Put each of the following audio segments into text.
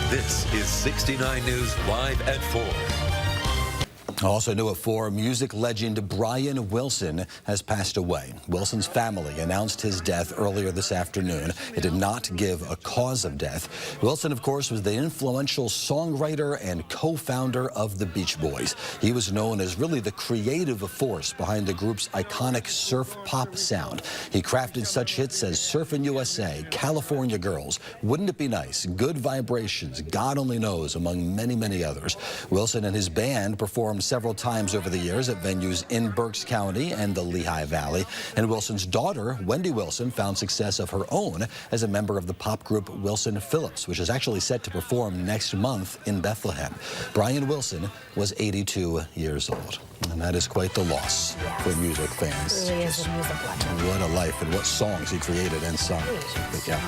This is 69 News Live at 4. Also new at 4, music legend Brian Wilson has passed away. Wilson's family announced his death earlier this afternoon. It did not give a cause of death. Wilson, of course, was the influential songwriter and co-founder of the Beach Boys. He was known as really the creative force behind the group's iconic surf pop sound. He crafted such hits as Surfin' USA, California Girls, Wouldn't It Be Nice, Good Vibrations, God Only Knows, among many, many others. Wilson and his band performed several times over the years at venues in Berks County and the Lehigh Valley. And Wilson's daughter, Wendy Wilson, found success of her own as a member of the pop group Wilson Phillips, which is actually set to perform next month in Bethlehem. Brian Wilson was 82 years old. And that is quite the loss for music fans. It really is a music legend. What a life and what songs he created and sung. Yeah.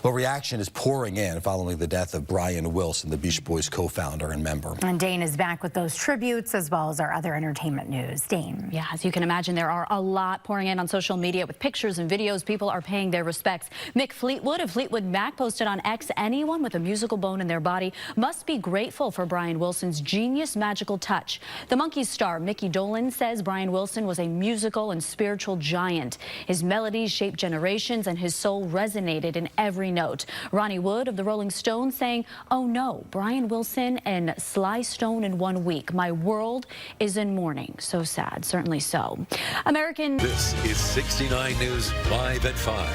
Well, reaction is pouring in following the death of Brian Wilson, the Beach Boys co-founder and member. And Dane is back with those tributes as well as our other entertainment news. Dane. Yeah, as you can imagine, there are a lot pouring in on social media with pictures and videos. People are paying their respects. Mick Fleetwood of Fleetwood Mac posted on X, anyone with a musical bone in their body must be grateful for Brian Wilson's genius magical touch. The Monkees star Mickey Dolenz says Brian Wilson was a musical and spiritual giant. His melodies shaped generations and his soul resonated in every note. Ronnie Wood of the Rolling Stones saying, "Oh no, Brian Wilson and Sly Stone in 1 week. My world is in mourning." So sad, certainly so. American. This is 69 News Live at 5.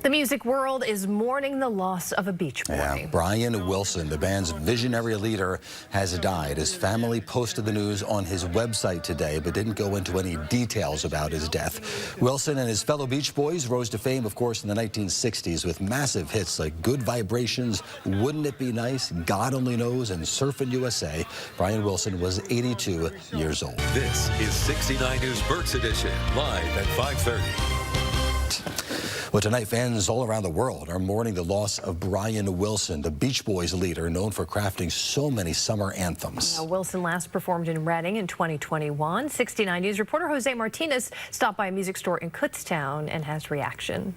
The music world is mourning the loss of a Beach Boy. Yeah, Brian Wilson, the band's visionary leader, has died. His family posted the news on his website today, but didn't go into any details about his death. Wilson and his fellow Beach Boys rose to fame, of course, in the 1960s with massive hits like Good Vibrations, Wouldn't It Be Nice, God Only Knows, and Surfin' USA. Brian Wilson was 82 years old. This is 69 News Berks Edition, live at 5:30. Well, tonight, fans all around the world are mourning the loss of Brian Wilson, the Beach Boys leader, known for crafting so many summer anthems. Wilson last performed in Reading in 2021. 69 News reporter Jose Martinez stopped by a music store in Kutztown and has reaction.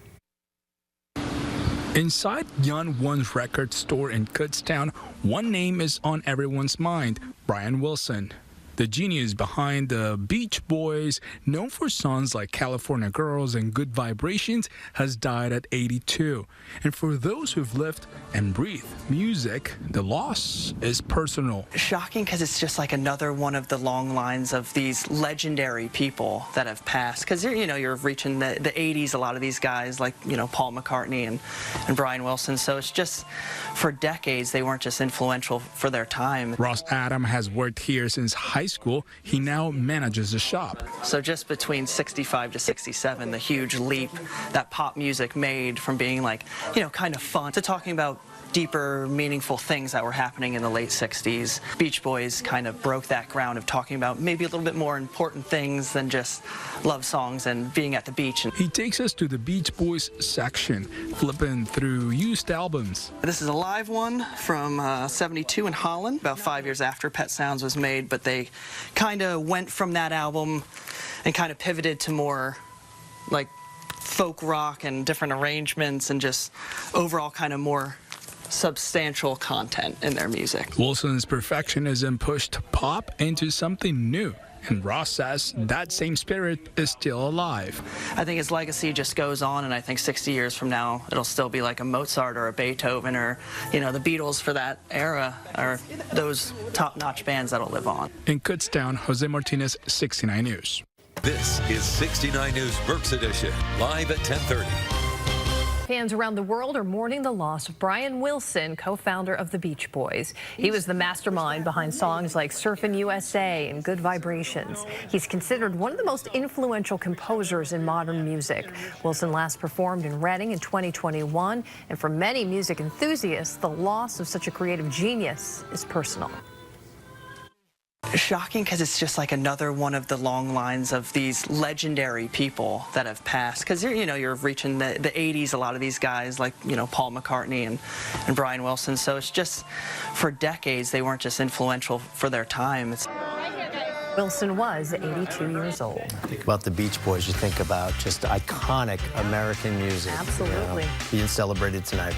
Inside Yon One's record store in Kutztown, one name is on everyone's mind: Brian Wilson. The genius behind the Beach Boys, known for songs like California Girls and Good Vibrations, has died at 82. And for those who've lived and breathed music, the loss is personal. Shocking because it's just like another one of the long lines of these legendary people that have passed. Because you're reaching the 80s, a lot of these guys like Paul McCartney and Brian Wilson. So it's just for decades they weren't just influential for their time. Ross Adam has worked here since high school. He now manages the shop. So just between 65 to 67, the huge leap that pop music made from being like, kind of fun to talking about deeper, meaningful things that were happening in the late 60s. Beach Boys kind of broke that ground of talking about maybe a little bit more important things than just love songs and being at the beach. He takes us to the Beach Boys section, flipping through used albums. This is a live one from 72 in Holland, about 5 years after Pet Sounds was made, but they kind of went from that album and kind of pivoted to more like folk rock and different arrangements and just overall kind of more substantial content in their music. Wilson's perfectionism pushed pop into something new, and Ross says that same spirit is still alive. I think his legacy just goes on, and I think 60 years from now it'll still be like a Mozart or a Beethoven or the Beatles for that era, or those top-notch bands that'll live on. In Kutztown, Jose Martinez, 69 News. This is 69 News Berks Edition, live at 10:30. Fans around the world are mourning the loss of Brian Wilson, co-founder of the Beach Boys. He was the mastermind behind songs like Surfin' USA and Good Vibrations. He's considered one of the most influential composers in modern music. Wilson last performed in Reading in 2021, and for many music enthusiasts, the loss of such a creative genius is personal. Shocking because it's just like another one of the long lines of these legendary people that have passed. Because you're reaching the 80s, a lot of these guys like Paul McCartney and Brian Wilson. So it's just for decades they weren't just influential for their time. Wilson was 82 years old. Think about the Beach Boys, you think about just iconic American music. Absolutely. Being celebrated tonight.